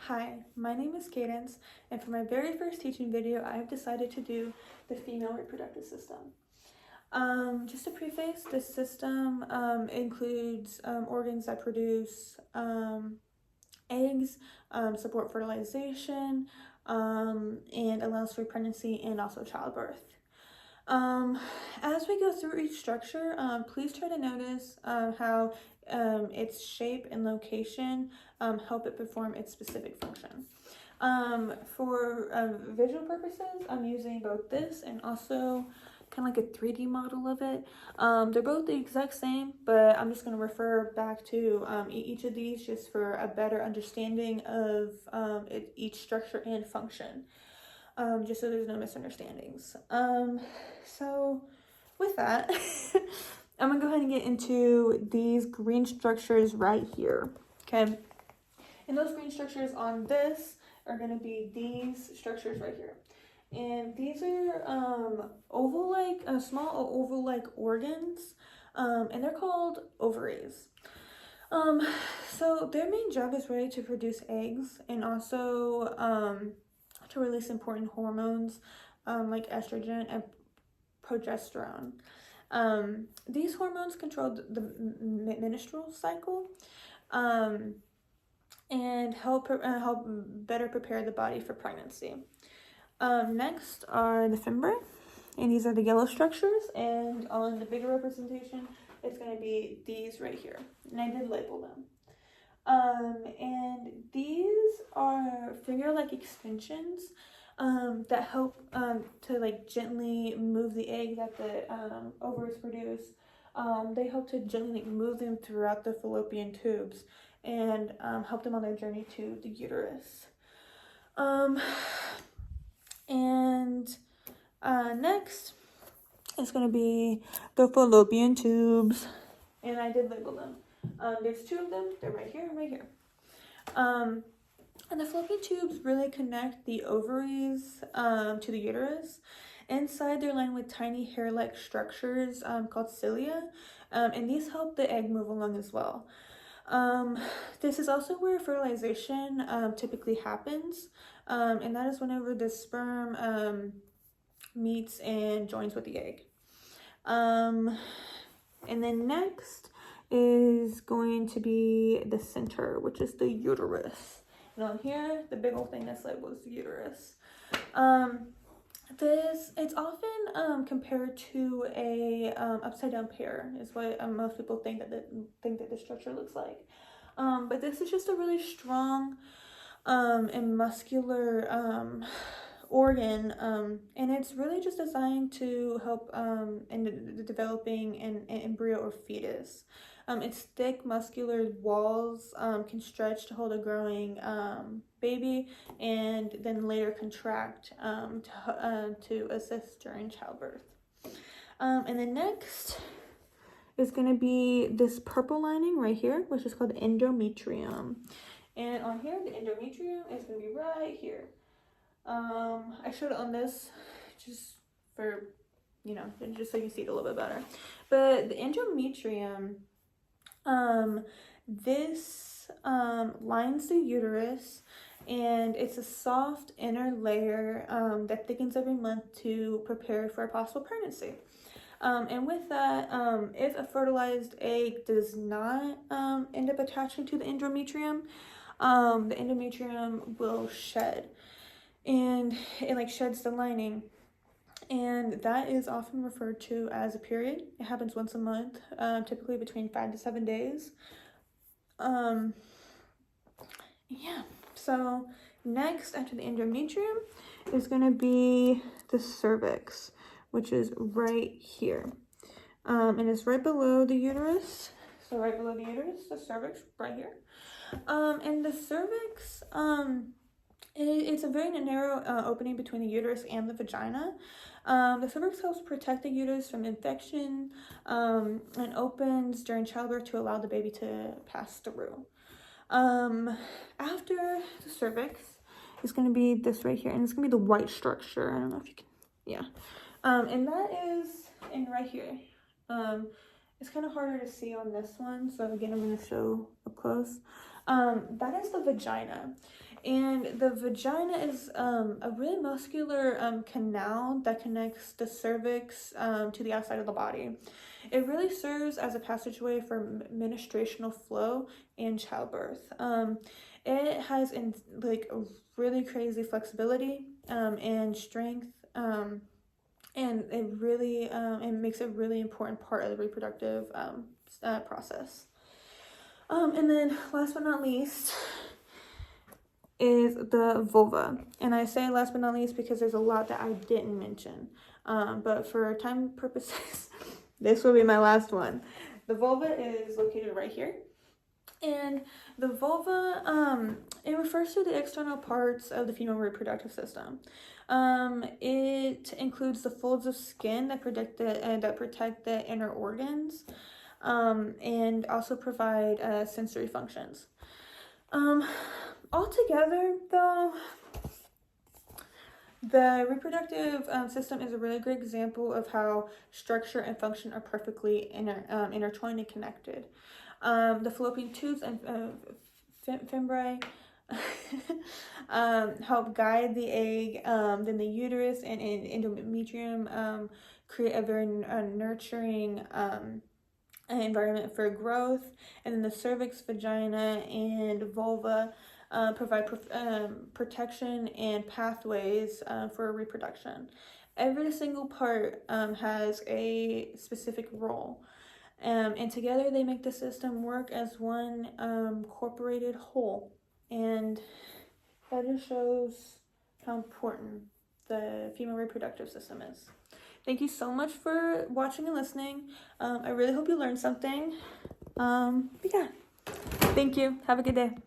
Hi, my name is Cadence, and for my very first teaching video, I have decided to do the female reproductive system. Just to preface, this system includes organs that produce eggs, support fertilization, and allows for pregnancy and also childbirth. As we go through each structure, please try to notice how its shape and location help it perform its specific function. For visual purposes, I'm using both this and also kind of like a 3D model of it. They're both the exact same, but I'm just going to refer back to each of these just for a better understanding of each structure and function. Just so there's no misunderstandings. So with that, I'm gonna go ahead and get into these green structures right here, okay? And those green structures on this are gonna be these structures right here. And these are oval-like, small oval-like organs, and they're called ovaries. So their main job is really to produce eggs and also to release important hormones like estrogen and progesterone. These hormones control the menstrual cycle and help better prepare the body for pregnancy. Next are the fimbriae, and these are the yellow structures, and on the bigger representation, it's going to be these right here, and I did label them. And these are finger-like extensions that help to like gently move the egg that the ovaries produce. They help to gently move them throughout the fallopian tubes and help them on their journey to the uterus. Next is going to be the fallopian tubes, and I did label them. There's two of them. They're right here and right here. And the fallopian tubes really connect the ovaries to the uterus. Inside, they're lined with tiny hair-like structures called cilia, and these help the egg move along as well. This is also where fertilization typically happens, and that is whenever the sperm meets and joins with the egg. And then next is going to be the center, which is the uterus. And on here, the big old thing that's labeled is the uterus. It's often compared to a upside down pear, is what most people think that the structure looks like. But this is just a really strong and muscular organ, and it's really just designed to help in the developing an embryo or fetus. Its thick muscular walls can stretch to hold a growing baby and then later contract to assist during childbirth. And then next is going to be this purple lining right here, which is called endometrium. And on here, the endometrium is going to be right here. I showed it on this just for, just so you see it a little bit better. But the endometrium, this lines the uterus, and it's a soft inner layer that thickens every month to prepare for a possible pregnancy. And with that, if a fertilized egg does not end up attaching to the endometrium will shed, and it like sheds the lining, and that is often referred to as a period. It happens once a month, typically between 5 to 7 days. Yeah, so next after the endometrium is going to be the cervix, which is right here, and it's right below the uterus. So right below the uterus, the cervix right here. And the cervix, it's a very narrow opening between the uterus and the vagina. The cervix helps protect the uterus from infection and opens during childbirth to allow the baby to pass through. After the cervix is going to be this right here, and it's going to be the white structure. I don't know if you can, yeah. And that is in right here. It's kind of harder to see on this one, so again, I'm going to show up close. That is the vagina. And the vagina is a really muscular canal that connects the cervix to the outside of the body. It really serves as a passageway for menstruational flow and childbirth. It has like a really crazy flexibility and strength, and it really it makes a really important part of the reproductive process. And then last but not least is the vulva. And I say last but not least because there's a lot that I didn't mention. But for time purposes, this will be my last one. The vulva is located right here. And the vulva, it refers to the external parts of the female reproductive system. It includes the folds of skin that protect the inner organs, and also provide sensory functions. Altogether, though, the reproductive system is a really great example of how structure and function are perfectly intertwined and connected. The fallopian tubes and fimbriae help guide the egg, then the uterus and endometrium create a very nurturing environment for growth, and then the cervix, vagina, and vulva provide protection and pathways for reproduction. Every single part has a specific role, and together they make the system work as one incorporated whole. And that just shows how important the female reproductive system is. Thank you so much for watching and listening. I really hope you learned something. But yeah, thank you. Have a good day.